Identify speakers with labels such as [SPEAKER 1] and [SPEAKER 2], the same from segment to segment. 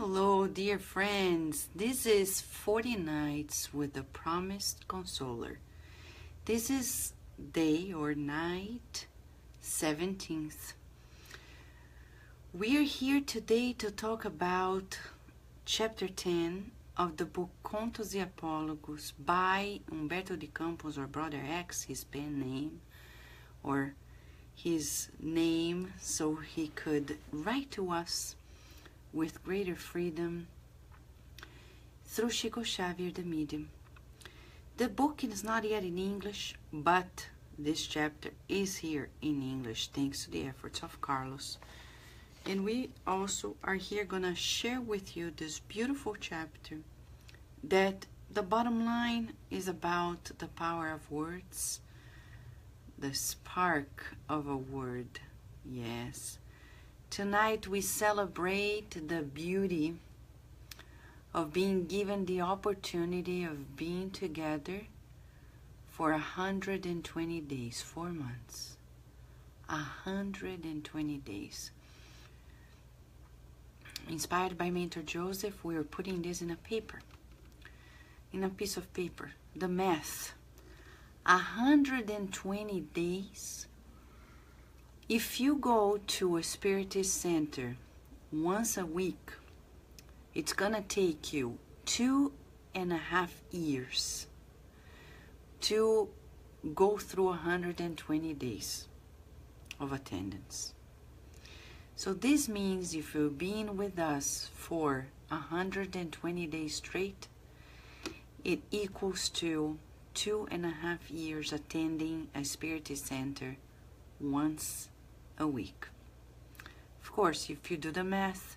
[SPEAKER 1] Hello, dear friends. This is 40 Nights with the Promised Consoler. This is day or night 17th. We are here today to talk about chapter 10 of the book Contos e Apólogos by Humberto de Campos, or Brother X, his pen name, or his name so he could write to us with greater freedom through Chico Xavier, the medium. The book is not yet in English, but this chapter is here in English thanks to the efforts of Carlos. And we also are here gonna share with you this beautiful chapter that the bottom line is about the power of words, the spark of a word. Yes. Tonight we celebrate the beauty of being given the opportunity of being together for 120 days, 4 months. 120 days. Inspired by Mentor Joseph, we are putting this in a piece of paper. The math. 120 days. If you go to a Spiritist center once a week, it's gonna take you 2.5 years to go through 120 days of attendance. So this means if you've been with us for 120 days straight, it equals to 2.5 years attending a Spiritist center once a week. Of course, if you do the math,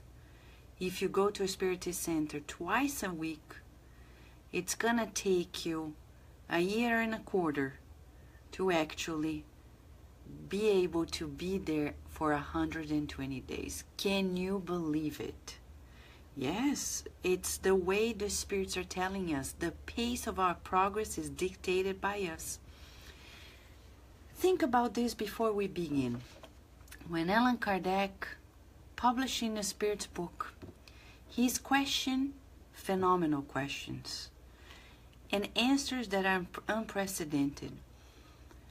[SPEAKER 1] if you go to a Spiritist center twice a week, it's gonna take you 1.25 years to actually be able to be there for 120 days. Can you believe it? Yes, it's the way the spirits are telling us. The pace of our progress is dictated by us. Think about this before we begin. When Allan Kardec, publishing the Spirit's book, he's questioned phenomenal questions and answers that are unprecedented,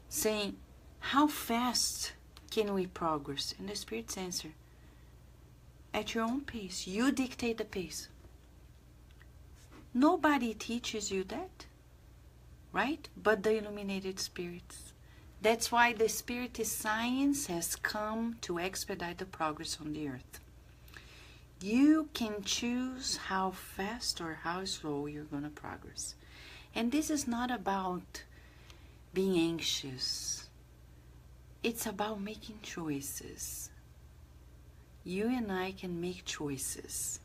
[SPEAKER 1] saying, how fast can we progress? And the Spirit's answer, at your own pace. You dictate the pace. Nobody teaches you that, right? But the illuminated spirits. That's why the Spiritist science has come to expedite the progress on the earth. You can choose how fast or how slow you're going to progress. And this is not about being anxious. It's about making choices. You and I can make choices.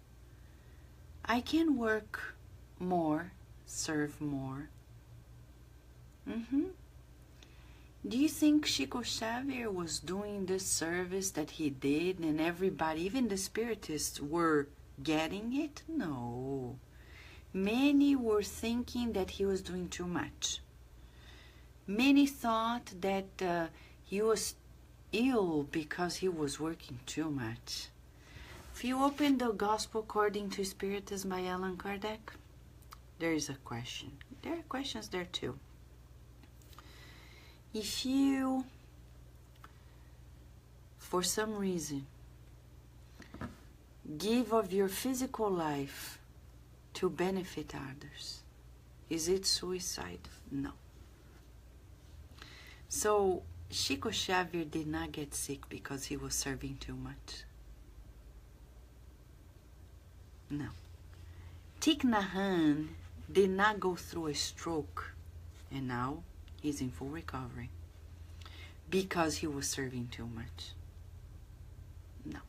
[SPEAKER 1] I can work more, serve more. Do you think Chico Xavier was doing this service that he did and everybody, even the Spiritists, were getting it? No. Many were thinking that he was doing too much. Many thought that he was ill because he was working too much. If you open the Gospel According to Spiritism by Allan Kardec, there is a question. There are questions there too. If you, for some reason, give of your physical life to benefit others, is it suicide? No. So, Chico Xavier did not get sick because he was serving too much. No. Thich Nhat Hanh did not go through a stroke and now he's in full recovery because he was serving too much. No.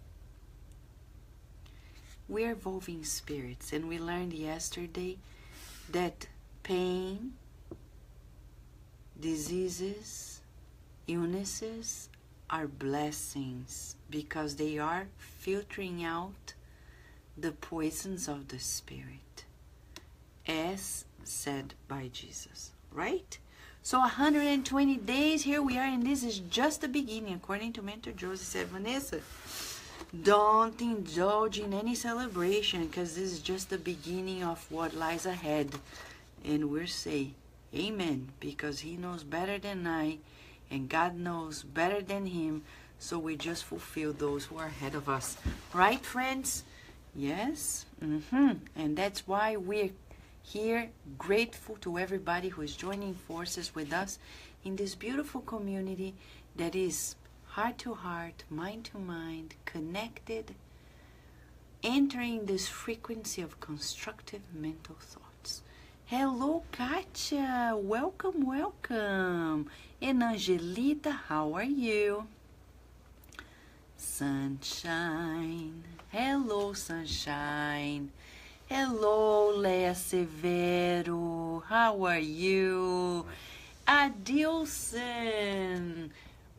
[SPEAKER 1] We are evolving spirits, and we learned yesterday that pain, diseases, illnesses are blessings because they are filtering out the poisons of the spirit, as said by Jesus, right? So 120 days, here we are, and this is just the beginning. According to Mentor Joseph said, Vanessa, Don't indulge in any celebration, because this is just the beginning of what lies ahead. And we'll say amen, because he knows better than I, and God knows better than him. So we just fulfill those who are ahead of us. Right, friends? Yes? And that's why we're here, grateful to everybody who is joining forces with us in this beautiful community that is heart to heart, mind to mind, connected, entering this frequency of constructive mental thoughts. Hello, Katia. Welcome, welcome. And Angelita, how are you? Sunshine. Hello, Sunshine. Hello, Lea Severo. How are you? Adilson.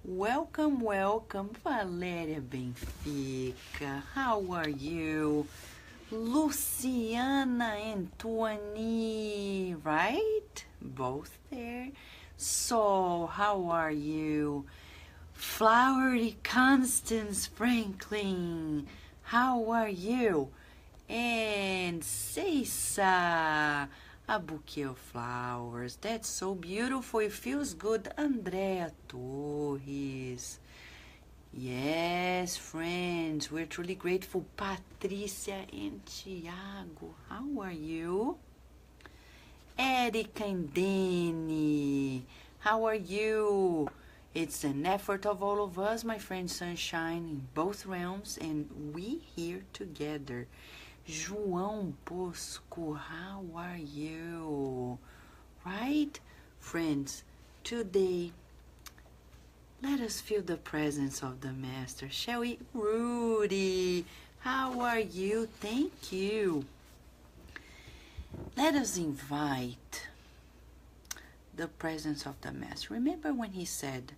[SPEAKER 1] Welcome, welcome. Valéria Benfica. How are you? Luciana Antoine, right? Both there. So, how are you? Flowery Constance Franklin. How are you? And Ceissa. A bouquet of flowers. That's so beautiful. It feels good. Andrea Torres. Yes, friends. We're truly grateful. Patricia and Tiago. How are you? Erica and Danny. How are you? It's an effort of all of us, my friend Sunshine, in both realms. And we here together. João Bosco, how are you? Right? Friends, today, let us feel the presence of the Master, shall we? Rudy, how are you? Thank you. Let us invite the presence of the Master. Remember when he said,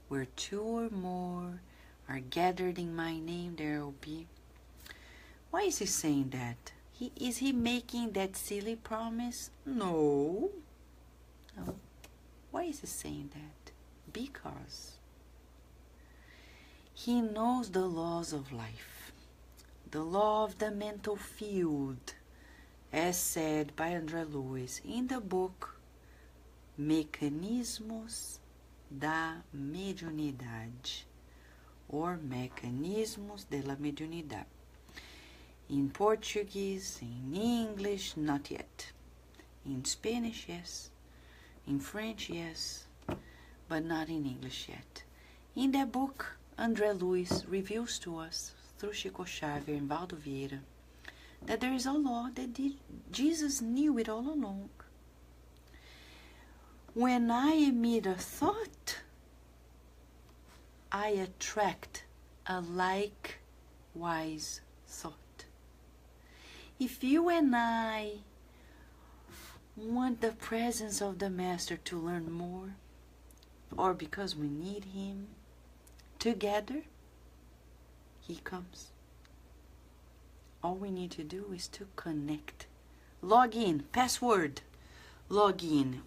[SPEAKER 1] where two or more are gathered in my name, there will be. Why is he saying that? Is he making that silly promise? No. No. Why is he saying that? Because he knows the laws of life. The law of the mental field, as said by André Luiz in the book Mecanismos da Mediunidade, or Mecanismos de la Mediunidade. In Portuguese, in English, not yet. In Spanish, yes. In French, yes. But not in English yet. In that book, André Luiz reveals to us, through Chico Xavier and Valdo Vieira, that there is a law that Jesus knew it all along. When I emit a thought, I attract a likewise thought. If you and I want the presence of the Master to learn more, or because we need him, together, he comes. All we need to do is to connect. Log in, password, log in.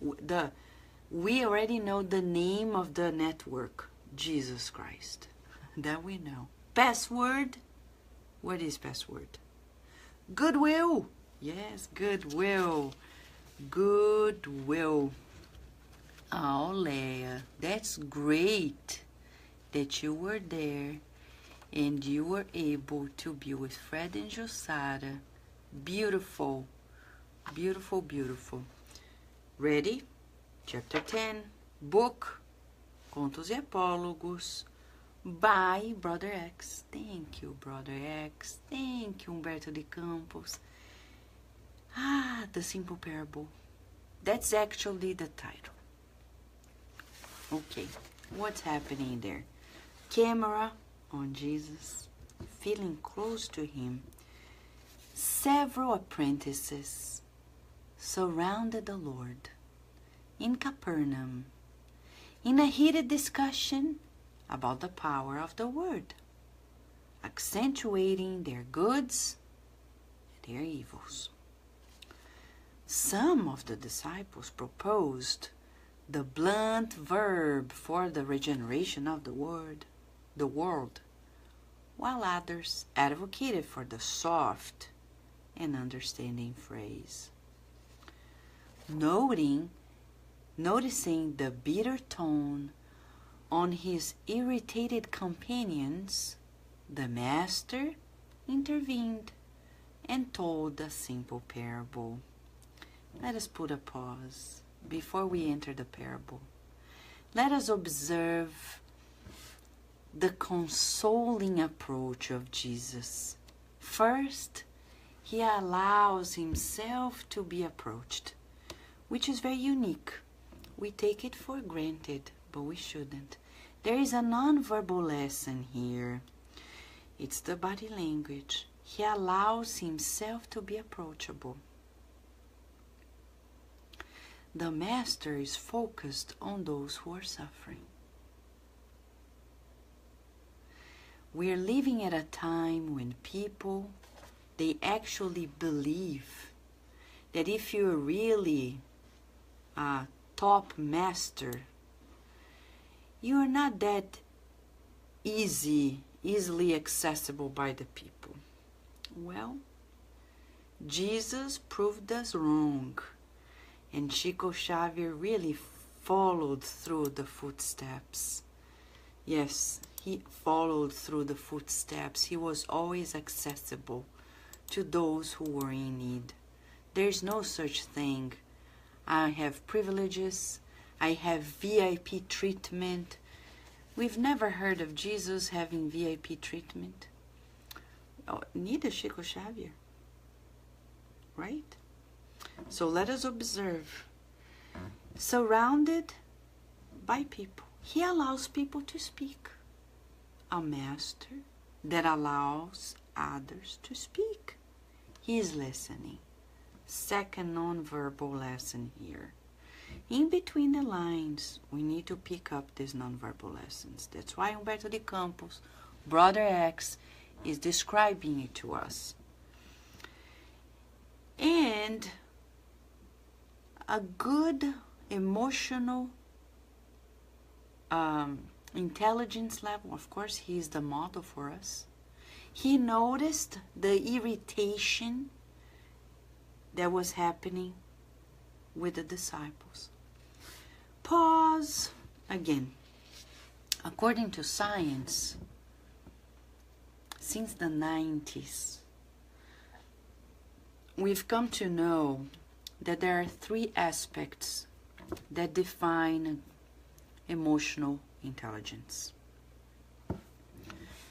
[SPEAKER 1] We already know the name of the network, Jesus Christ. That we know. Password, what is password? Goodwill. Yes, goodwill. Goodwill. Oh, Leah, that's great that you were there and you were able to be with Fred and Jussara. Beautiful. Beautiful, beautiful. Ready? Chapter 10, book, Contos e Apólogos, by Brother X. Thank you, Brother X. Thank you, Humberto de Campos. Ah, the simple parable. That's actually the title. Okay, what's happening there? Camera on Jesus, feeling close to him. Several apprentices surrounded the Lord in Capernaum in a heated discussion about the power of the word, accentuating their goods and their evils. Some of the disciples proposed the blunt verb for the regeneration of the world, while others advocated for the soft and understanding phrase. Noticing the bitter tone on his irritated companions, the master intervened and told a simple parable. Let us put a pause before we enter the parable. Let us observe the consoling approach of Jesus. First, he allows himself to be approached, which is very unique. We take it for granted, but we shouldn't. There is a nonverbal lesson here. It's the body language. He allows himself to be approachable. The master is focused on those who are suffering. We are living at a time when people, they actually believe that if you're really a top master, you are not that easily accessible by the people. Well, Jesus proved us wrong, and Chico Xavier really followed through the footsteps. Yes, he followed through the footsteps. He was always accessible to those who were in need. There's no such thing. I have privileges. I have VIP treatment. We've never heard of Jesus having VIP treatment. Oh, neither Chico Xavier. Right? So let us observe. Surrounded by people. He allows people to speak. A master that allows others to speak. He is listening. Second nonverbal lesson here. In between the lines, we need to pick up these nonverbal lessons. That's why Humberto de Campos, Brother X, is describing it to us. And a good emotional intelligence level, of course, he is the model for us. He noticed the irritation that was happening with the disciples. Pause again. According to science, since the 90s, we've come to know that there are three aspects that define emotional intelligence.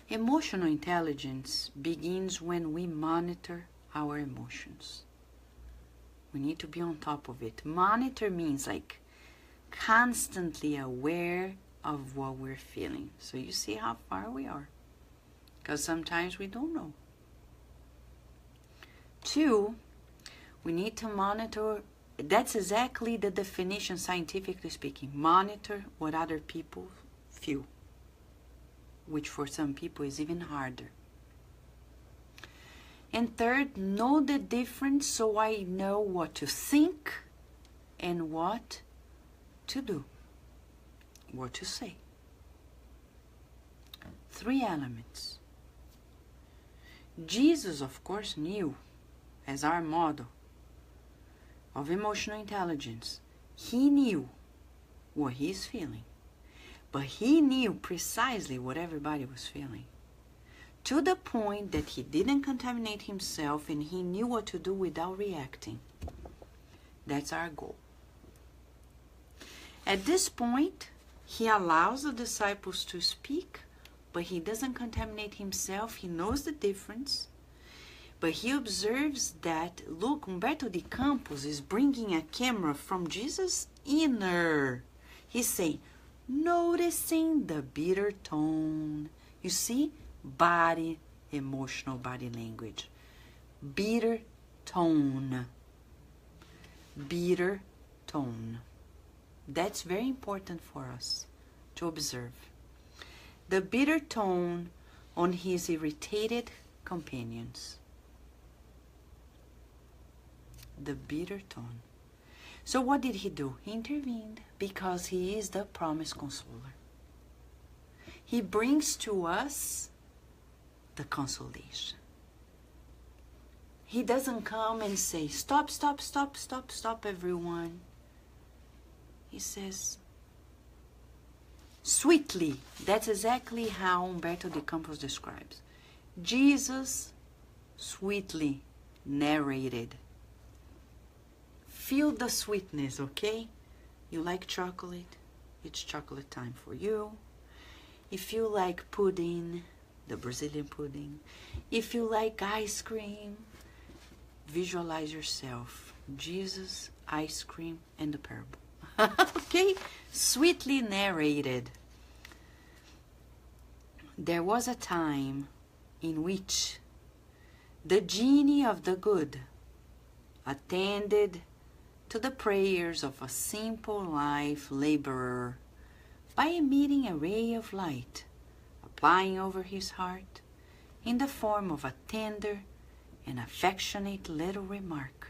[SPEAKER 1] Emotional intelligence begins when we monitor our emotions. We need to be on top of it. Monitor means like constantly aware of what we're feeling. So you see how far we are. Because sometimes we don't know. 2, we need to monitor. That's exactly the definition, scientifically speaking. Monitor what other people feel, which for some people is even harder. And 3rd, know the difference so I know what to think and what to do, what to say. 3 elements. Jesus, of course, knew, as our model of emotional intelligence, he knew what he's feeling. But he knew precisely what everybody was feeling. To the point that he didn't contaminate himself and he knew what to do without reacting. That's our goal. At this point, he allows the disciples to speak, but he doesn't contaminate himself. He knows the difference. But he observes that, look, Humberto de Campos is bringing a camera from Jesus' inner. He's saying, noticing the bitter tone. You see, body, emotional body language. Bitter tone. Bitter tone. That's very important for us to observe. The bitter tone on his irritated companions. The bitter tone. So what did he do? He intervened because he is the promised consoler. He brings to us the consolation. He doesn't come and say, stop, stop, stop, stop, stop, everyone. He says, sweetly. That's exactly how Umberto de Campos describes. Jesus sweetly narrated. Feel the sweetness, okay? You like chocolate? It's chocolate time for you. If you like pudding, the Brazilian pudding. If you like ice cream, visualize yourself. Jesus, ice cream, and the parable. Okay? Sweetly narrated. There was a time in which the genie of the good attended to the prayers of a simple life laborer by emitting a ray of light, applying over his heart in the form of a tender and affectionate little remark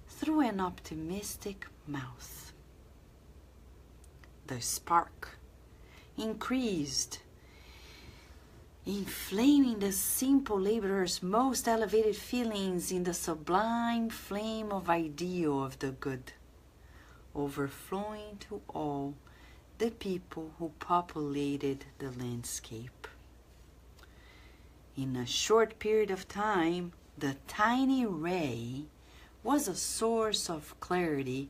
[SPEAKER 1] through an optimistic mouth. The spark increased, inflaming the simple laborer's most elevated feelings in the sublime flame of ideal of the good, overflowing to all the people who populated the landscape. In a short period of time, the tiny ray was a source of clarity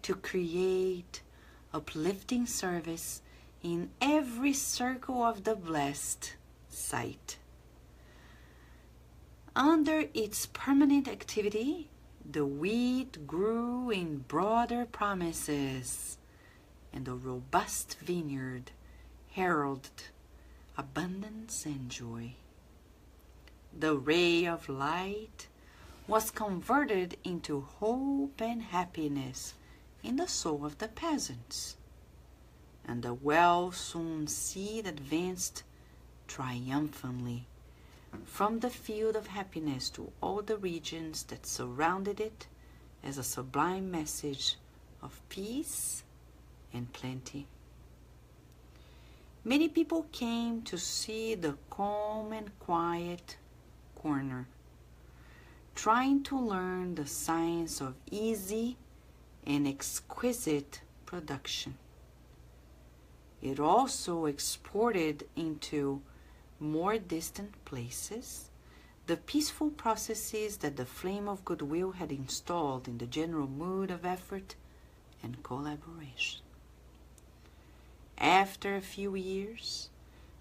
[SPEAKER 1] to create uplifting service in every circle of the blessed sight. Under its permanent activity, the wheat grew in broader promises, and the robust vineyard heralded abundance and joy. The ray of light was converted into hope and happiness in the soul of the peasants, and the well-sown seed advanced triumphantly from the field of happiness to all the regions that surrounded it as a sublime message of peace and plenty. Many people came to see the calm and quiet corner, trying to learn the science of easy and exquisite production. It also exported into more distant places the peaceful processes that the flame of goodwill had installed in the general mood of effort and collaboration. After a few years,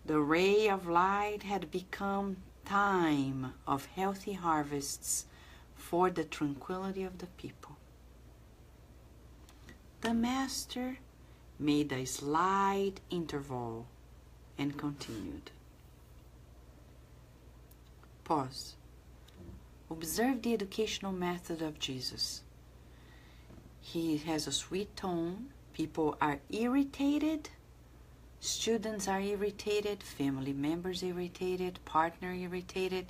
[SPEAKER 1] the ray of light had become time of healthy harvests for the tranquility of the people. The master made a slight interval and continued. Pause. Observe the educational method of Jesus. He has a sweet tone. People are irritated. Students are irritated. Family members irritated. Partner irritated.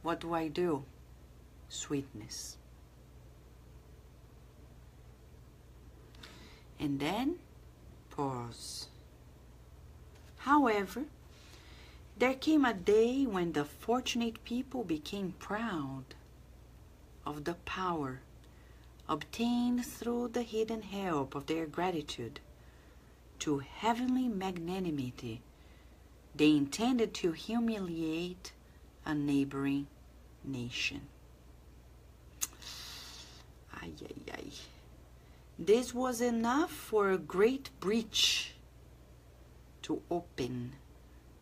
[SPEAKER 1] What do? Sweetness. And then pause. However, there came a day when the fortunate people became proud of the power obtained through the hidden help of their gratitude to heavenly magnanimity. They intended to humiliate a neighboring nation. Ay, ay, ay. This was enough for a great breach to open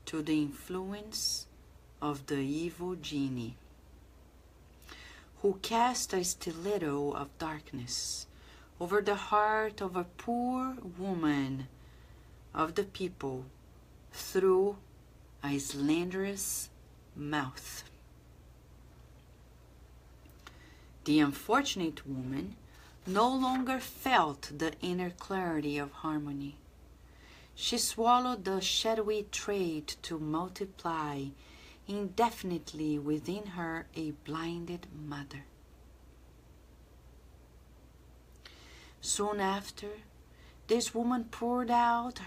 [SPEAKER 1] to the influence of the evil genie, who cast a stiletto of darkness over the heart of a poor woman of the people through a slanderous mouth. The unfortunate woman no longer felt the inner clarity of harmony. She swallowed the shadowy trait to multiply indefinitely within her a blinded mother. Soon after, this woman poured out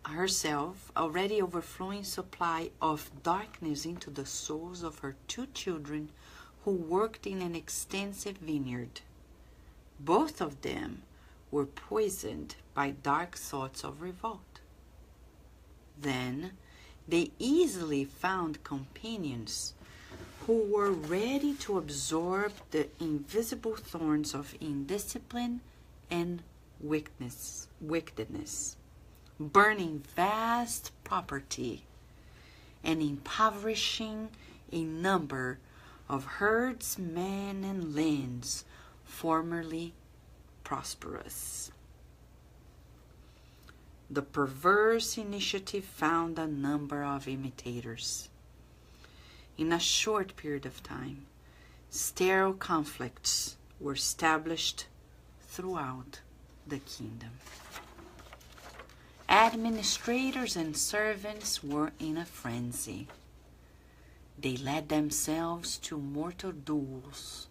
[SPEAKER 1] herself already overflowing supply of darkness into the souls of her 2 children who worked in an extensive vineyard. Both of them were poisoned by dark thoughts of revolt. Then they easily found companions who were ready to absorb the invisible thorns of indiscipline and wickedness, burning vast property and impoverishing a number of herdsmen and lands formerly prosperous. The perverse initiative found a number of imitators. In a short period of time, sterile conflicts were established throughout the kingdom. Administrators and servants were in a frenzy. They led themselves to mortal duels,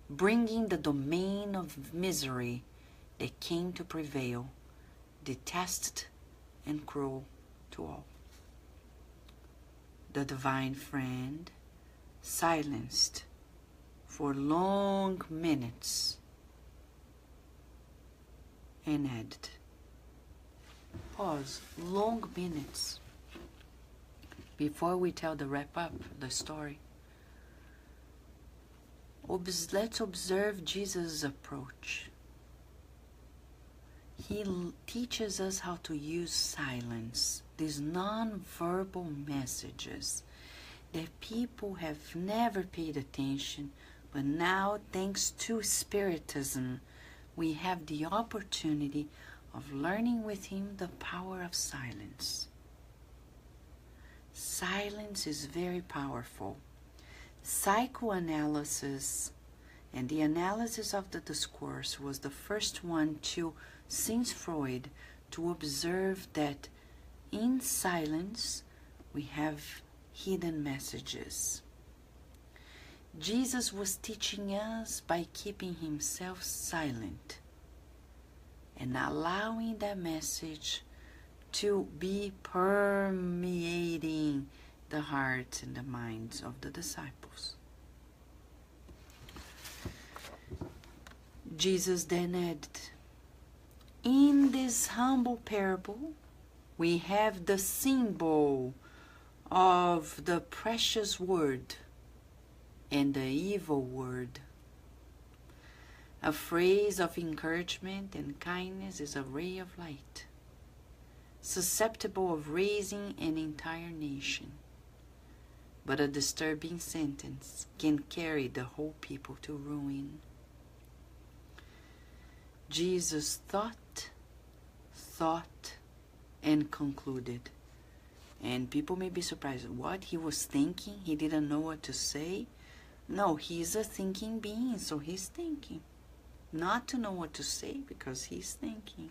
[SPEAKER 1] bringing the domain of misery that came to prevail, detested and cruel to all. The divine friend, silenced for long minutes, and added, pause, long minutes, before we tell the wrap up, the story. Let's observe Jesus' approach. He teaches us how to use silence, these non-verbal messages that people have never paid attention, but now, thanks to Spiritism, we have the opportunity of learning with him the power of silence. Silence is very powerful. Psychoanalysis and the analysis of the discourse was the first one to, since Freud, to observe that in silence we have hidden messages. Jesus was teaching us by keeping himself silent and allowing that message to be permeating the hearts and the minds of the disciples. Jesus then added, in this humble parable, we have the symbol of the precious word and the evil word. A phrase of encouragement and kindness is a ray of light, susceptible of raising an entire nation. But a disturbing sentence can carry the whole people to ruin. Jesus thought, and concluded. And people may be surprised. What? He was thinking? He didn't know what to say? No, he's a thinking being, so he's thinking. Not to know what to say, because he's thinking.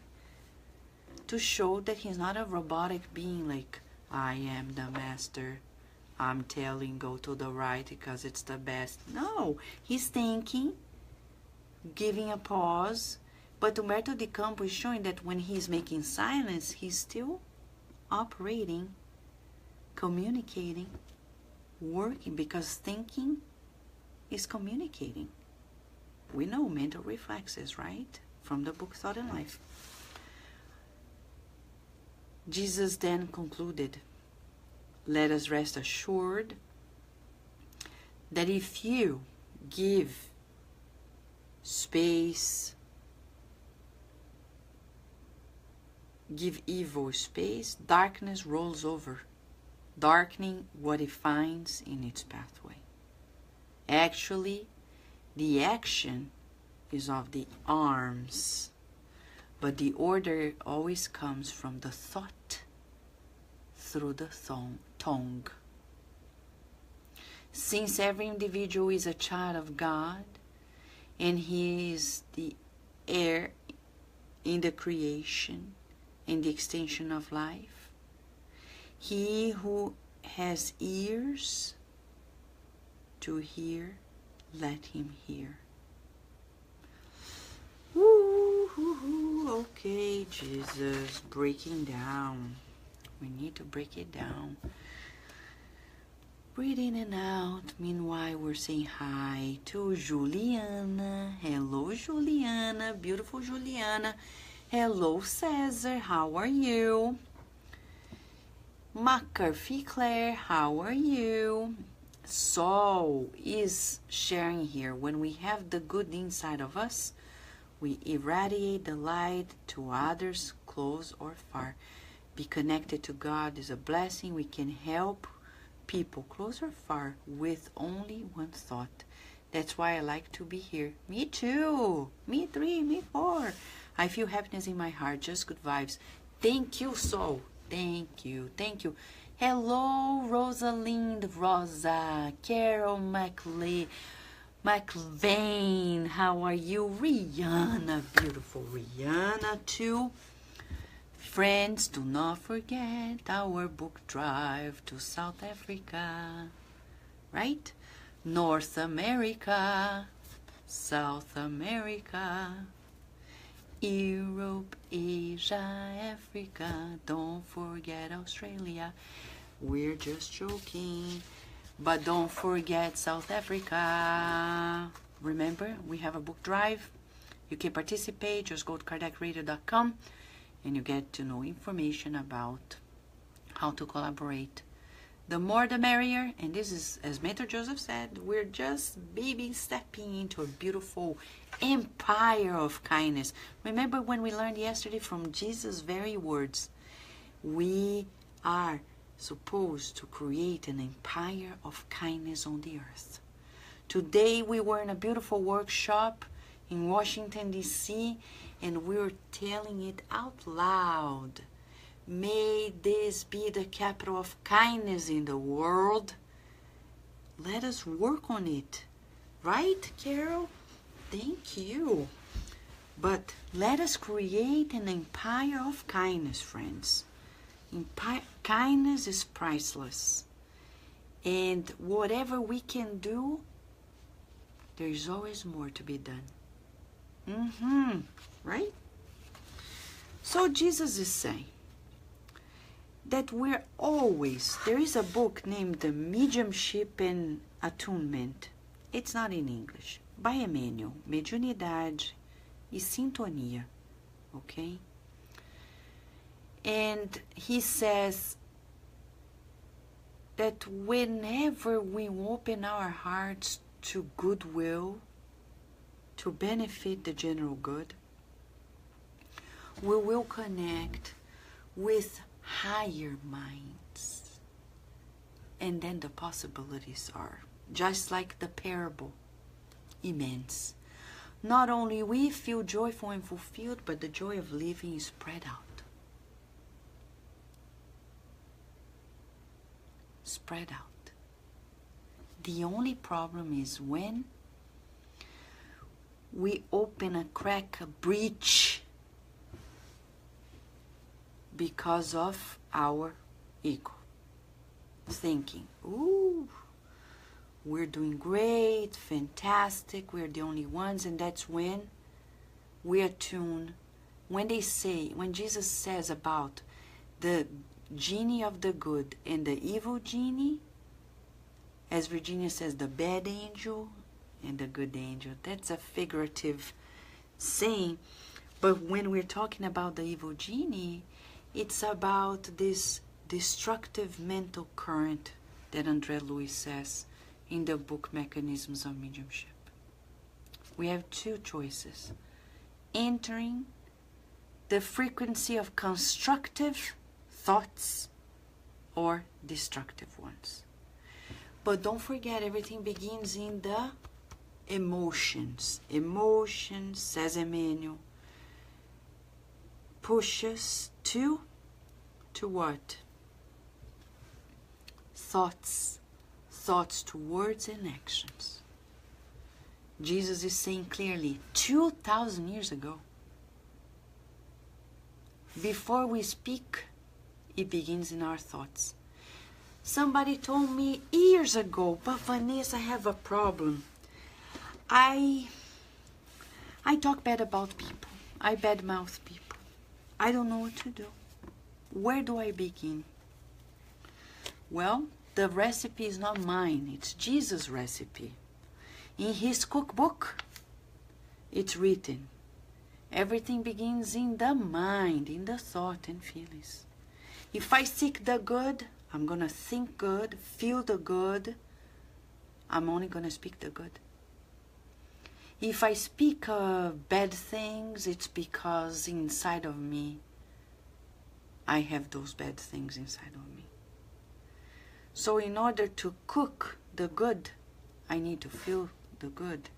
[SPEAKER 1] To show that he's not a robotic being like, I am the master. I'm telling, go to the right because it's the best. No, he's thinking, giving a pause. But Umberto de Campo is showing that when he's making silence, he's still operating, communicating, working, because thinking is communicating. We know mental reflexes, right? From the book Thought and Life. Jesus then concluded, let us rest assured that if you give space, give evil space, darkness rolls over, darkening what it finds in its pathway. Actually, the action is of the arms, but the order always comes from the thought through the tongue. Since every individual is a child of God, and he is the heir in the creation and the extension of life, he who has ears to hear, let him hear. Okay, Jesus, breaking down. We need to break it down. Breathe in and out. Meanwhile, we're saying hi to Juliana. Hello, Juliana. Beautiful Juliana. Hello, Cesar. How are you? McCarthy Claire, how are you? Sol is sharing here. When we have the good inside of us, we irradiate the light to others, close or far. Be connected to God is a blessing. We can help people, close or far, with only one thought. That's why I like to be here. Me too. Me 3, me 4. I feel happiness in my heart, just good vibes. Thank you, Sol. Thank you. Thank you. Hello, Rosalind, Rosa, Carol McVeigh. How are you? Rihanna, beautiful Rihanna too. Friends, do not forget our book drive to South Africa, right? North America, South America, Europe, Asia, Africa, don't forget Australia. We're just joking, but don't forget South Africa. Remember, we have a book drive. You can participate, just go to kardakradio.com and you get to know information about how to collaborate. The more the merrier, and this is, as Mentor Joseph said, we're just baby stepping into a beautiful empire of kindness. Remember when we learned yesterday from Jesus' very words, we are supposed to create an empire of kindness on the earth. Today we were in a beautiful workshop in Washington, D.C., and we were telling it out loud. May this be the capital of kindness in the world. Let us work on it. Right, Carol? Thank you. But let us create an empire of kindness, friends. Kindness is priceless. And whatever we can do, there's always more to be done. Right? So Jesus is saying that we're always, there is a book named The Mediumship and Attunement. It's not in English. By Emmanuel, Mediunidade e Sintonia. Okay? And he says that whenever we open our hearts to goodwill, to benefit the general good, we will connect with higher minds. And then the possibilities are, just like the parable, immense. Not only we feel joyful and fulfilled, but the joy of living is spread out. Spread out. The only problem is when we open a crack, a breach, because of our ego. Thinking, ooh, we're doing great, fantastic, we're the only ones, and that's when we attune. When Jesus says about the genie of the good and the evil genie, as Virginia says, the bad angel and the good angel, that's a figurative saying. But when we're talking about the evil genie, it's about this destructive mental current that André Luiz says in the book Mechanisms of Mediumship. We have two choices: entering the frequency of constructive thoughts or destructive ones. But don't forget, everything begins in the emotions. Emotions, says Emmanuel, push us to what? Thoughts to words and actions. Jesus is saying clearly, 2,000 years ago, before we speak, it begins in our thoughts. Somebody told me years ago, but Vanessa, I have a problem. I talk bad about people. I badmouth people. I don't know what to do. where do I begin? Well, the recipe is not mine. It's Jesus' recipe. In his cookbook, it's written, everything begins in the mind, in the thought and feelings. If I seek the good, I'm going to think good, feel the good. I'm only going to speak the good. If I speak bad things, it's because inside of me, I have those bad things inside of me. So in order to cook the good, I need to feel the good,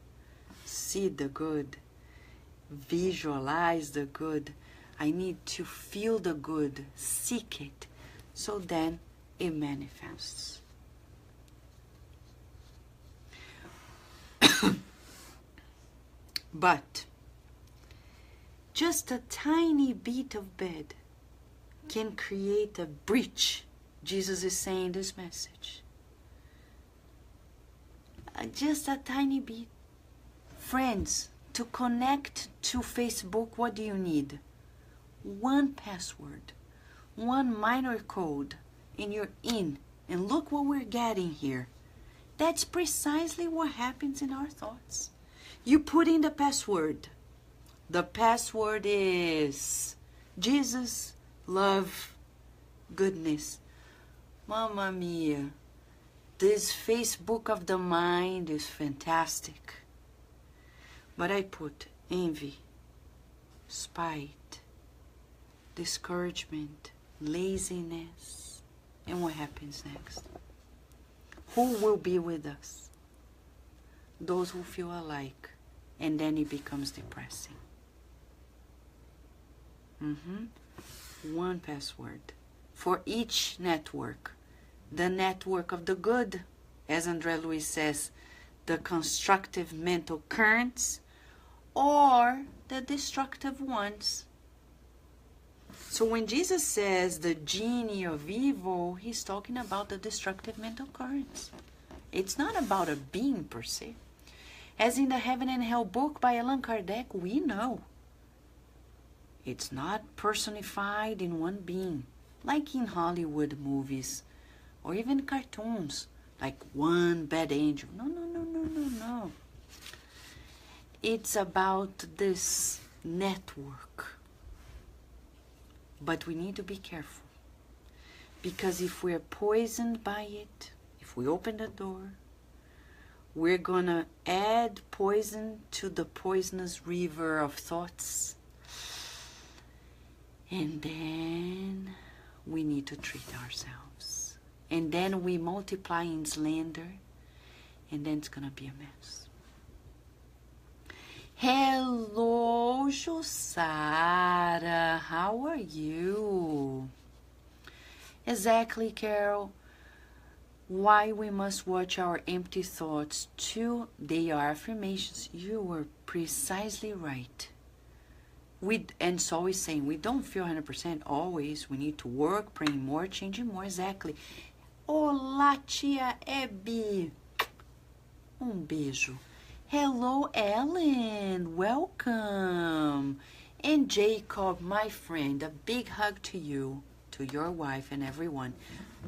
[SPEAKER 1] see the good, visualize the good. I need to feel the good, seek it, so then it manifests. But just a tiny bit of bad can create a breach. Jesus is saying this message. Just a tiny bit. Friends, to connect to Facebook, what do you need? One password, one minor code, and you're in. And look what we're getting here. That's precisely what happens in our thoughts. You put in the password. The password is Jesus, love, goodness. Mamma mia, this Facebook of the mind is fantastic. But I put envy, spite, discouragement, laziness. And what happens next? Who will be with us? Those who feel alike. And then it becomes depressing. One password for each network. The network of the good, as André Luiz says, the constructive mental currents, or the destructive ones. So when Jesus says the genie of evil, he's talking about the destructive mental currents. It's not about a being per se. As in the Heaven and Hell book by Allan Kardec, we know it's not personified in one being, like in Hollywood movies, or even cartoons, like one bad angel. No. It's about this network. But we need to be careful. Because if we're poisoned by it, if we open the door, we're gonna add poison to the poisonous river of thoughts. And then we need to treat ourselves. And then we multiply in slander. And then it's gonna be a mess. Hello, Jussara. How are you? Exactly, Carol. Why we must watch our empty thoughts too. They are affirmations. You were precisely right. And it's always saying we don't feel 100% always. We need to work, praying more, changing more. Exactly. Olá, tia Abby. Beijo. Hello, Ellen. Welcome. And Jacob, my friend, a big hug to you, to your wife and everyone.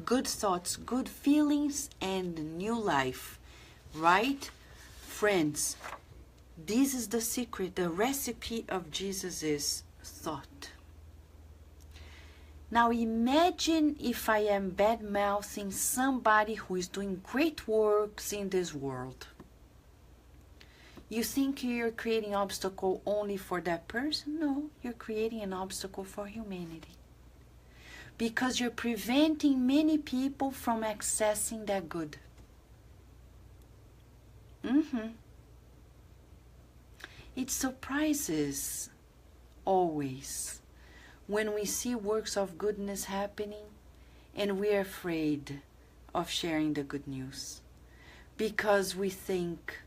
[SPEAKER 1] Good thoughts, good feelings, and new life. Right? Friends, this is the secret. The recipe of Jesus is thought. Now imagine if I am bad-mouthing somebody who is doing great works in this world. You think you're creating an obstacle only for that person? No, you're creating an obstacle for humanity. Because you're preventing many people from accessing that good. It surprises always when we see works of goodness happening and we're afraid of sharing the good news. Because we think,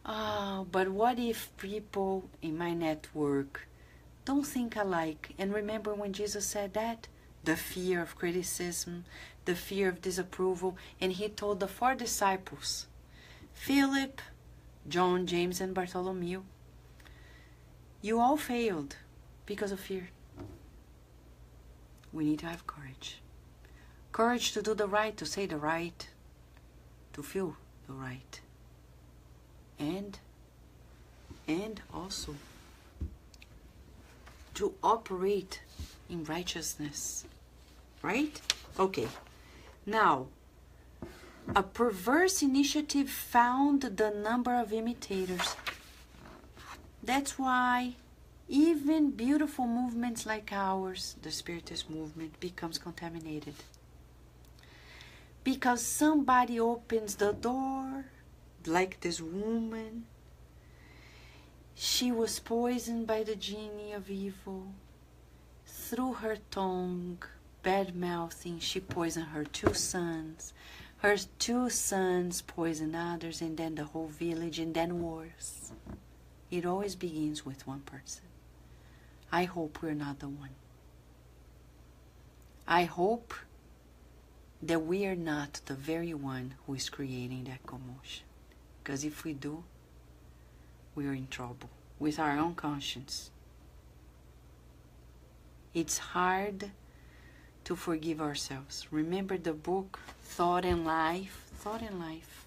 [SPEAKER 1] but what if people in my network don't think alike? And remember when Jesus said that? The fear of criticism, the fear of disapproval. And he told the 4 disciples, Philip, John, James, and Bartholomew, you all failed because of fear. we need to have courage. Courage to do the right, to say the right, to feel the right. And also to operate in righteousness. Right? Okay. Now, a perverse initiative found the number of imitators. That's why even beautiful movements like ours, the Spiritist movement, becomes contaminated. Because somebody opens the door, like this woman. She was poisoned by the genie of evil. Through her tongue, bad-mouthing, she poisoned her 2 sons. Her 2 sons poisoned others, and then the whole village, and then wars. It always begins with one person. I hope we're not the one. I hope that we are not the very one who is creating that commotion. Because if we do, we are in trouble with our own conscience. It's hard to forgive ourselves. Remember the book Thought and Life? Thought and Life.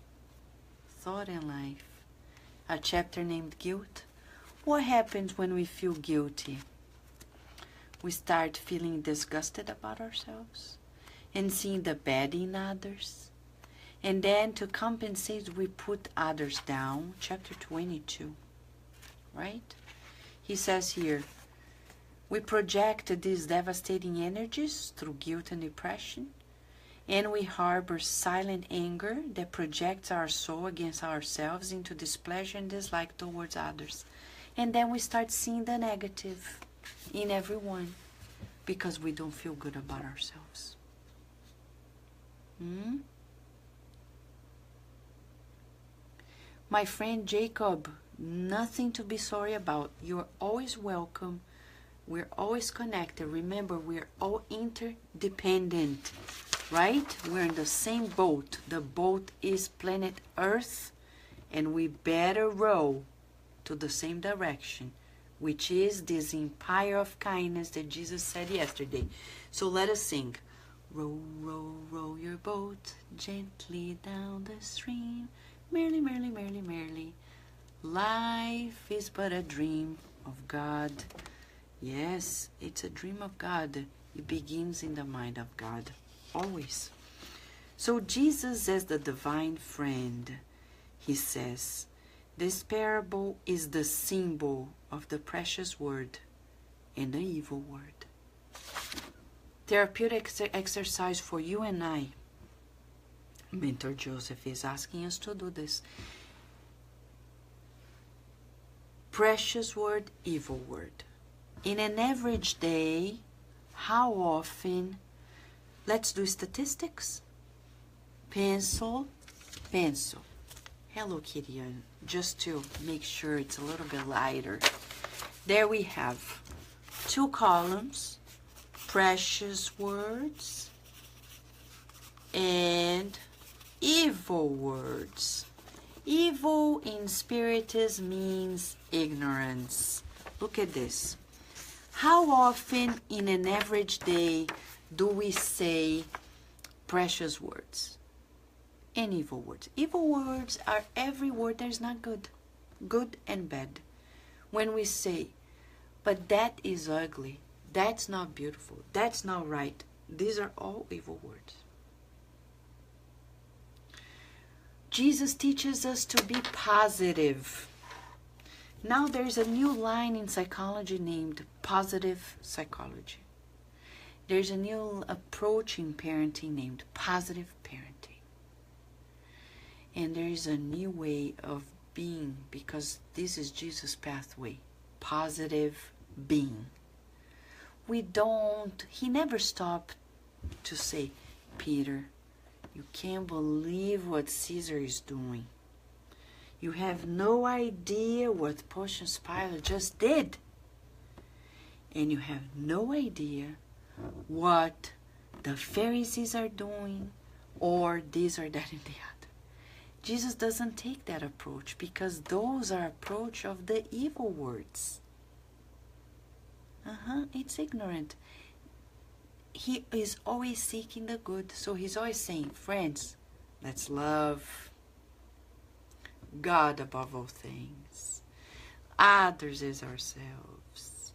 [SPEAKER 1] Thought and Life. A chapter named Guilt. What happens when we feel guilty? We start feeling disgusted about ourselves and seeing the bad in others. And then to compensate, we put others down. Chapter 22. Right? He says here, we project these devastating energies through guilt and depression, and we harbor silent anger that projects our soul against ourselves into displeasure and dislike towards others. And then we start seeing the negative in everyone because we don't feel good about ourselves. My friend Jacob, nothing to be sorry about. You're always welcome. We're always connected. Remember, we're all interdependent, right? We're in the same boat. The boat is planet Earth, and we better row to the same direction, which is this empire of kindness that Jesus said yesterday. So let us sing. Row, row, row your boat gently down the stream. Merrily, merrily, merrily, merrily. Life is but a dream of God. Yes, it's a dream of God. It begins in the mind of God, always. So Jesus, as the divine friend, he says, this parable is the symbol of the precious word and the evil word. Therapeutic exercise for you and I. Mentor Joseph is asking us to do this. Precious word, evil word. In an average day, how often, let's do statistics. Pencil. Hello, Kitty, just to make sure it's a little bit lighter. There we have 2 columns, precious words and evil words. Evil in Spiritism means ignorance. Look at this. How often in an average day do we say precious words and evil words? Evil words are every word that is not good. Good and bad. When we say, but that is ugly, that's not beautiful, that's not right, these are all evil words. Jesus teaches us to be positive. Now there's a new line in psychology named positive psychology. There's a new approach in parenting named positive parenting. And there is a new way of being, because this is Jesus' pathway, positive being. He never stopped to say, Peter, you can't believe what Caesar is doing. You have no idea what Pontius Pilate just did. And you have no idea what the Pharisees are doing, or this or that and the other. Jesus doesn't take that approach, because those are approach of the evil words. It's ignorant. he is always seeking the good. So he's always saying, friends, let's love God above all things. Others as ourselves.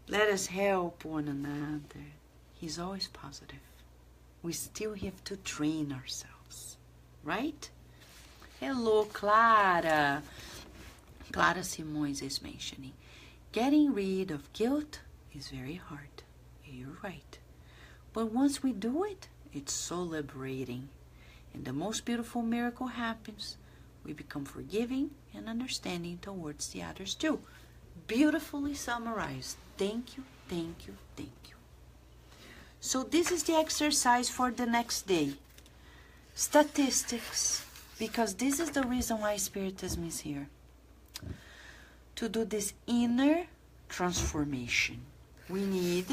[SPEAKER 1] Let us help one another. He's always positive. We still have to train ourselves, right? Hello, Clara. Clara Simões is mentioning, getting rid of guilt is very hard. You're right. But once we do it, it's so liberating. And the most beautiful miracle happens. We become forgiving and understanding towards the others too. Beautifully summarized. Thank you, thank you, thank you. So this is the exercise for the next day. Statistics. Because this is the reason why Spiritism is here. To do this inner transformation. We need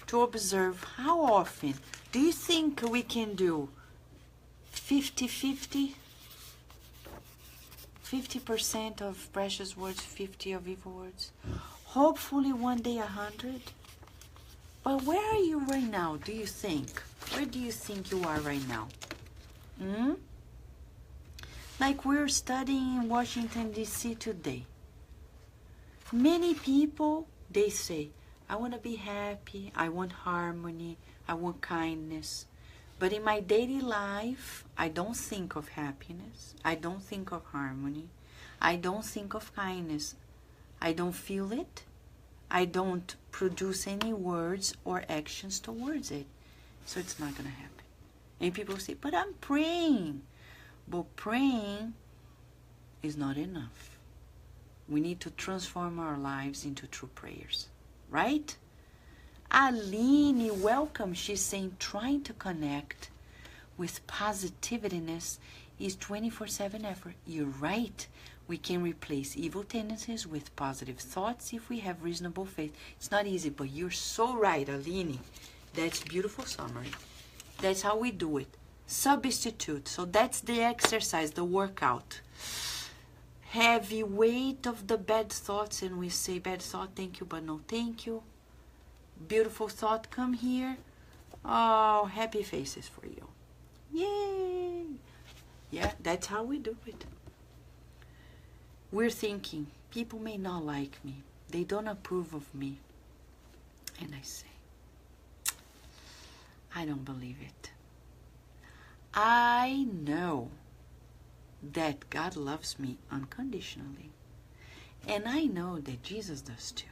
[SPEAKER 1] to observe how often. Do you think we can do 50-50? 50% of precious words, 50 of evil words. Hopefully one day 100. But where are you right now, do you think? Where do you think you are right now? Like we're studying in Washington, D.C. today. Many people, they say, I want to be happy, I want harmony, I want kindness. But in my daily life, I don't think of happiness. I don't think of harmony. I don't think of kindness. I don't feel it. I don't produce any words or actions towards it. So it's not going to happen. And people say, but I'm praying. But praying is not enough. We need to transform our lives into true prayers. Right? Aline, welcome. She's saying trying to connect with positivityness is 24/7 effort. You're right. We can replace evil tendencies with positive thoughts if we have reasonable faith. It's not easy, but you're so right, Aline. That's beautiful summary. That's how we do it. Substitute. So that's the exercise, the workout. Heavy weight of the bad thoughts, and we say bad thought, thank you, but no thank you. Beautiful thought, come here. Oh, happy faces for you. Yay! Yeah, that's how we do it. We're thinking, people may not like me. They don't approve of me. And I say, I don't believe it. I know that God loves me unconditionally. And I know that Jesus does too.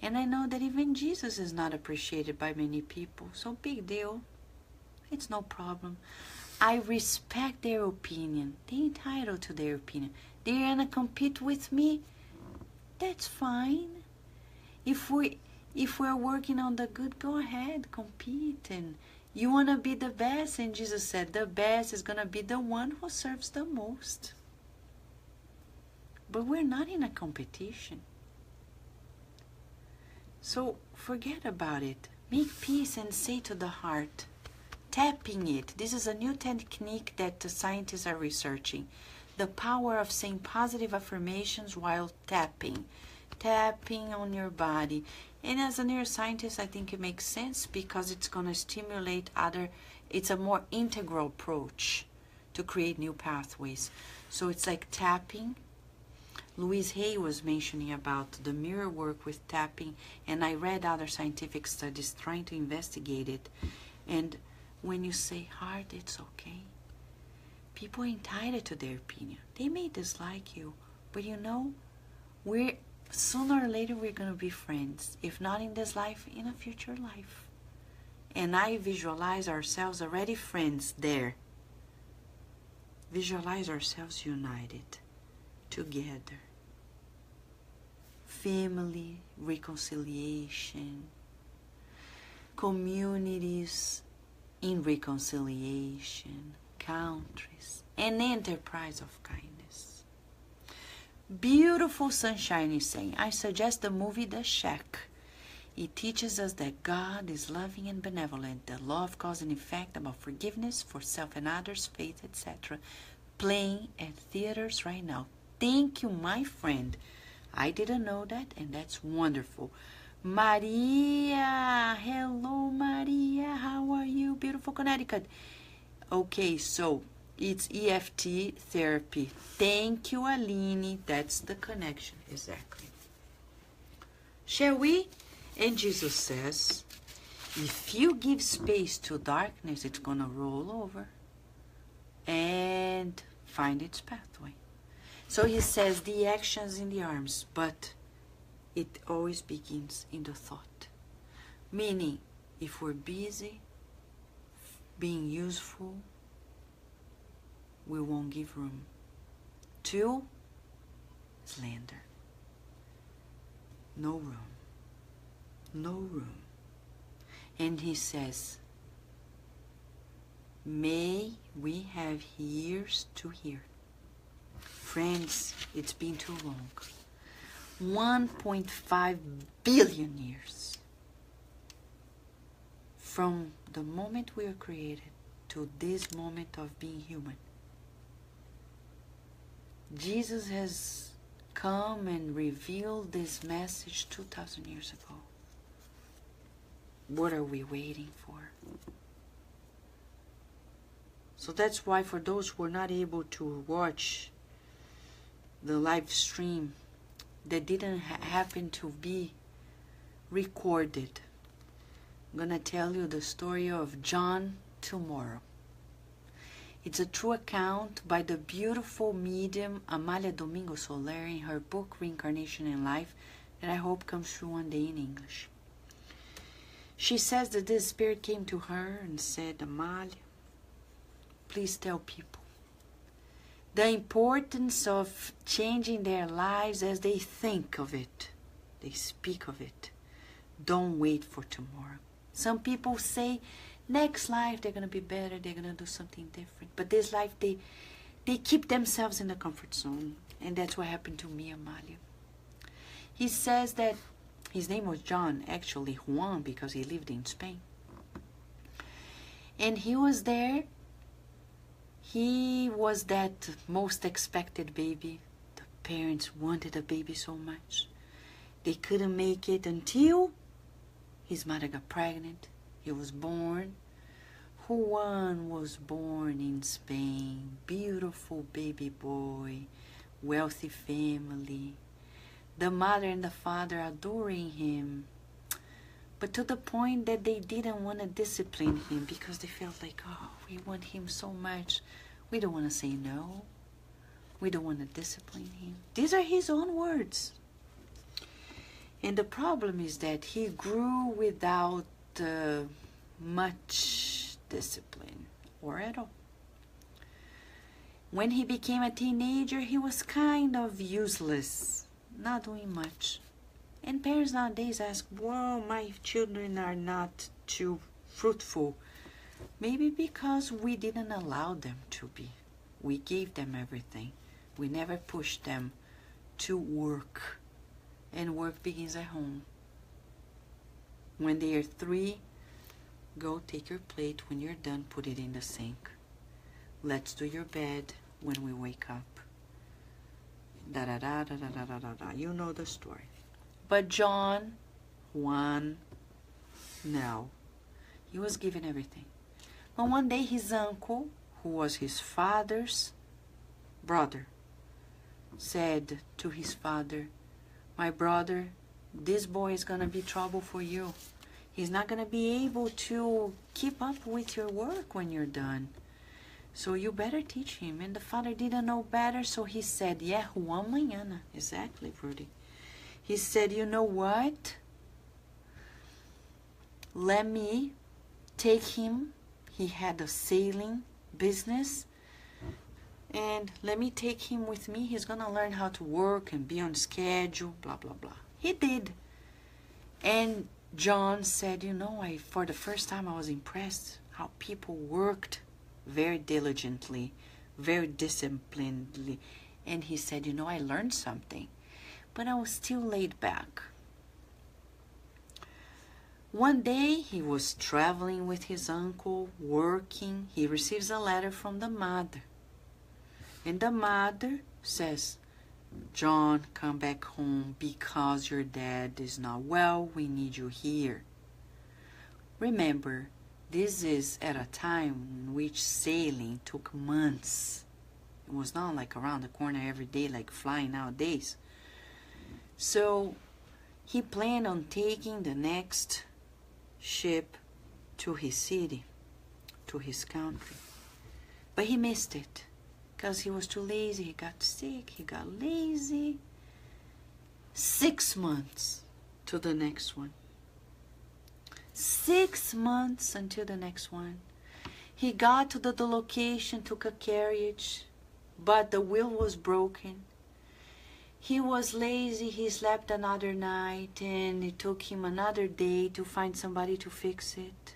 [SPEAKER 1] And I know that even Jesus is not appreciated by many people. So big deal. It's no problem. I respect their opinion. They're entitled to their opinion. They're gonna compete with me. That's fine. If we're working on the good, go ahead, compete. And you wanna be the best. And Jesus said the best is gonna be the one who serves the most. But we're not in a competition. So forget about it. Make peace and say to the heart, tapping it. This is a new technique that the scientists are researching. The power of saying positive affirmations while tapping. Tapping on your body. And as a neuroscientist, I think it makes sense because it's going to stimulate it's a more integral approach to create new pathways. So it's like tapping. Louise Hay was mentioning about the mirror work with tapping, and I read other scientific studies trying to investigate it. And when you say heart, it's okay. People are entitled to their opinion. They may dislike you, but you know, sooner or later we're going to be friends. If not in this life, in a future life. And I visualize ourselves already friends there. Visualize ourselves united, together. Family, reconciliation, communities in reconciliation, countries, an enterprise of kindness. Beautiful Sunshine is saying, I suggest the movie The Shack. It teaches us that God is loving and benevolent, the law of cause and effect about forgiveness for self and others, faith, etc. Playing at theaters right now. Thank you, my friend. I didn't know that, and that's wonderful. Maria, hello Maria, how are you? Beautiful Connecticut. Okay, so it's EFT therapy. Thank you, Aline. That's the connection, exactly. Shall we? And Jesus says, if you give space to darkness, it's going to roll over and find its pathway. So he says the actions in the arms, but it always begins in the thought. Meaning, if we're busy being useful, we won't give room to slander. No room. No room. And he says, may we have ears to hear. Friends, it's been too long. 1.5 billion years from the moment we are created to this moment of being human. Jesus has come and revealed this message 2,000 years ago. What are we waiting for? So that's why for those who are not able to watch the live stream that didn't happen to be recorded, I'm going to tell you the story of John tomorrow. It's a true account by the beautiful medium Amália Domingo Soler in her book Reincarnation in Life that I hope comes through one day in English. She says that this spirit came to her and said, Amália, please tell people the importance of changing their lives as they think of it. They speak of it. Don't wait for tomorrow. Some people say, next life they're going to be better, they're going to do something different. But this life, they keep themselves in the comfort zone. And that's what happened to me, Amália. He says that his name was John, actually Juan, because he lived in Spain. And he was there. He was that most expected baby. The parents wanted a baby so much. They couldn't make it until his mother got pregnant. He was born. Juan was born in Spain. Beautiful baby boy. Wealthy family. The mother and the father adoring him. But to the point that they didn't want to discipline him because they felt like, oh, we want him so much. We don't want to say no. We don't want to discipline him. These are his own words. And the problem is that he grew without much discipline or at all. When he became a teenager, he was kind of useless, not doing much. And parents nowadays ask, well, my children are not too fruitful. Maybe because we didn't allow them to be. We gave them everything. We never pushed them to work. And work begins at home. When they are 3, go take your plate. When you're done, put it in the sink. Let's do your bed when we wake up. Da-da-da-da-da-da-da-da. You know the story. But Juan, no. He was given everything. But one day his uncle, who was his father's brother, said to his father, my brother, this boy is going to be trouble for you. He's not going to be able to keep up with your work when you're done. So you better teach him. And the father didn't know better, so he said, yeah, Juan mañana. Exactly, Rudy. He said, you know what? Let me take him. He had a sailing business. And let me take him with me. He's going to learn how to work and be on schedule, blah, blah, blah. He did. And John said, you know, for the first time I was impressed how people worked very diligently, very disciplinedly. And he said, you know, I learned something. But I was still laid back. One day he was traveling with his uncle, working. He receives a letter from the mother. And the mother says, John, come back home because your dad is not well. We need you here. Remember, this is at a time in which sailing took months. It was not like around the corner every day like flying nowadays. So he planned on taking the next ship to his city, to his country. But he missed it because he was too lazy. He got sick, he got lazy. 6 months to the next one. 6 months until the next one. He got to the location, took a carriage, but the wheel was broken. He was lazy, he slept another night, and it took him another day to find somebody to fix it.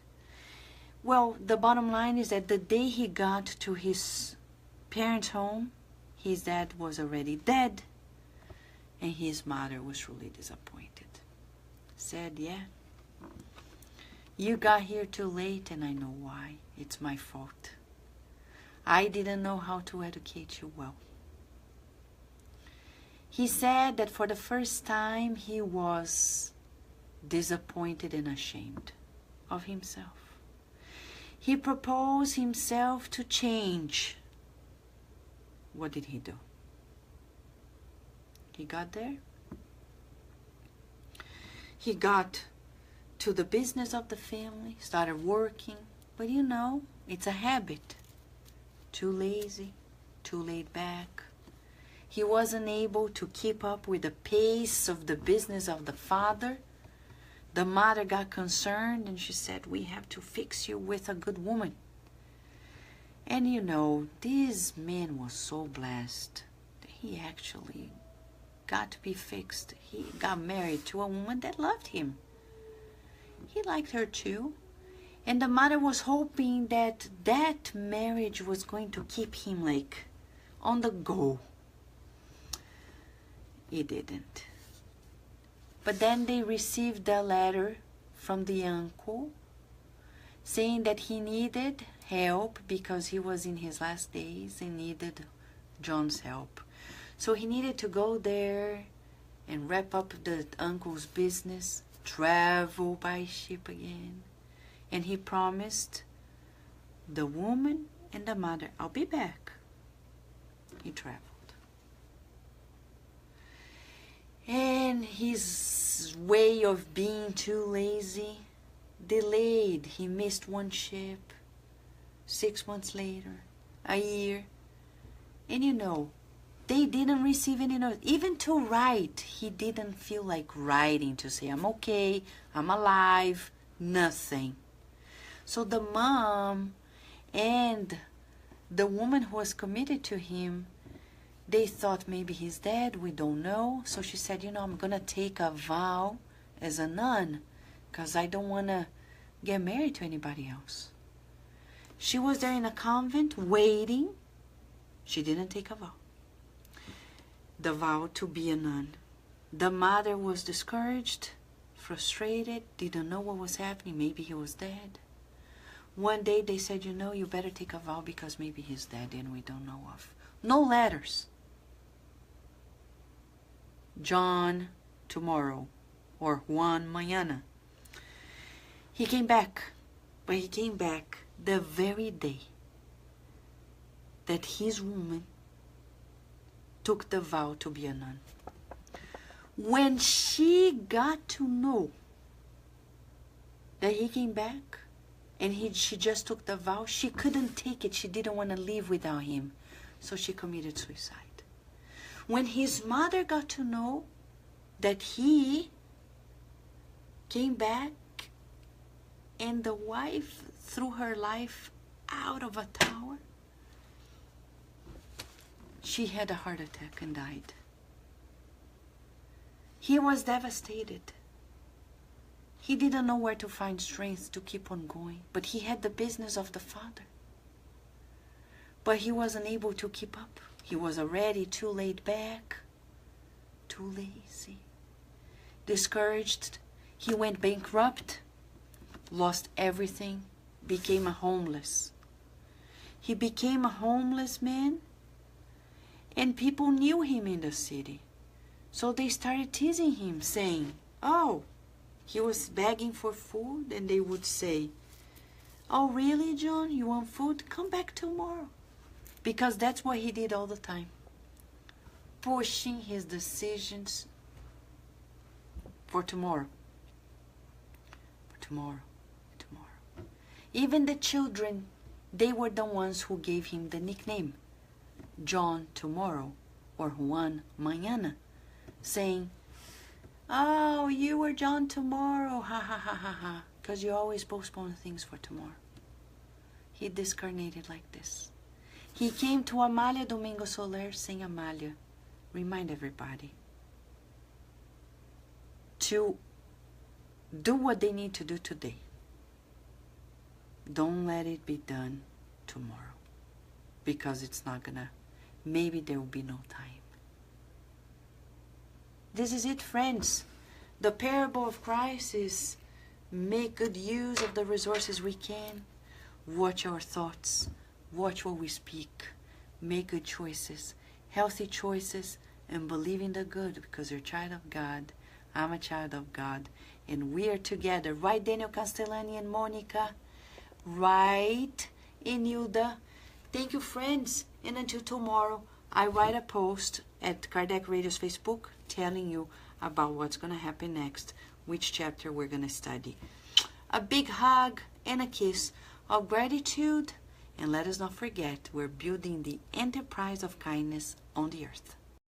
[SPEAKER 1] Well, the bottom line is that the day he got to his parents' home, his dad was already dead, and his mother was truly disappointed. Said, yeah, you got here too late, and I know why. It's my fault. I didn't know how to educate you well. He said that for the first time he was disappointed and ashamed of himself. He proposed himself to change. What did he do? He got there. He got to the business of the family, started working. But you know, it's a habit. Too lazy, too laid back. He wasn't able to keep up with the pace of the business of the father. The mother got concerned and she said, we have to fix you with a good woman. And you know, this man was so blessed that he actually got to be fixed. He got married to a woman that loved him. He liked her too. And the mother was hoping that that marriage was going to keep him like on the go. It didn't. But then they received a letter from the uncle saying that he needed help because he was in his last days and needed John's help. So he needed to go there and wrap up the uncle's business, travel by ship again. And he promised the woman and the mother, I'll be back. He traveled. And his way of being too lazy delayed. He missed one ship. 6 months later, a year. And you know, they didn't receive any notice. Even to write, he didn't feel like writing to say, I'm okay, I'm alive, nothing. So the mom and the woman who was committed to him, they thought maybe he's dead, we don't know. So she said, you know, I'm going to take a vow as a nun because I don't want to get married to anybody else. She was there in a convent waiting. She didn't take a vow. The vow to be a nun. The mother was discouraged, frustrated, didn't know what was happening. Maybe he was dead. One day they said, you know, you better take a vow because maybe he's dead and we don't know of. No letters. John tomorrow or Juan mañana. He came back, but he came back the very day that his woman took the vow to be a nun. When she got to know that he came back and she just took the vow, she couldn't take it. She didn't want to live without him. So she committed suicide. When his mother got to know that he came back and the wife threw her life out of a tower, she had a heart attack and died. He was devastated. He didn't know where to find strength to keep on going, but he had the business of the father. But he wasn't able to keep up. He was already too laid back, too lazy, discouraged. He went bankrupt, lost everything, became a homeless. He became a homeless man, And people knew him in the city. So they started teasing him, saying, oh, he was begging for food, and they would say, oh, really, John? You want food? Come back tomorrow. Because that's what he did all the time. Pushing his decisions for tomorrow. For tomorrow. Tomorrow. Even the children, they were the ones who gave him the nickname, John Tomorrow, or Juan Mañana, saying, oh, you were John Tomorrow, ha ha ha ha ha, because you always postpone things for tomorrow. He discarnated like this. He came to Amália Domingo Soler saying, Amália, remind everybody to do what they need to do today. Don't let it be done tomorrow, because it's not gonna, maybe there will be no time. This is it, friends. The parable of Christ is make good use of the resources we can, watch our thoughts, watch what we speak, make good choices, healthy choices, and believe in the good, because you're a child of God, I'm a child of God, and we are together. Right, Daniel Castellani and Monica? Right, Enilda? Thank you, friends, and until tomorrow, I write a post at Kardec Radio's Facebook telling you about what's going to happen next, which chapter we're going to study. A big hug and a kiss of gratitude, and let us not forget, we're building the enterprise of kindness on the earth.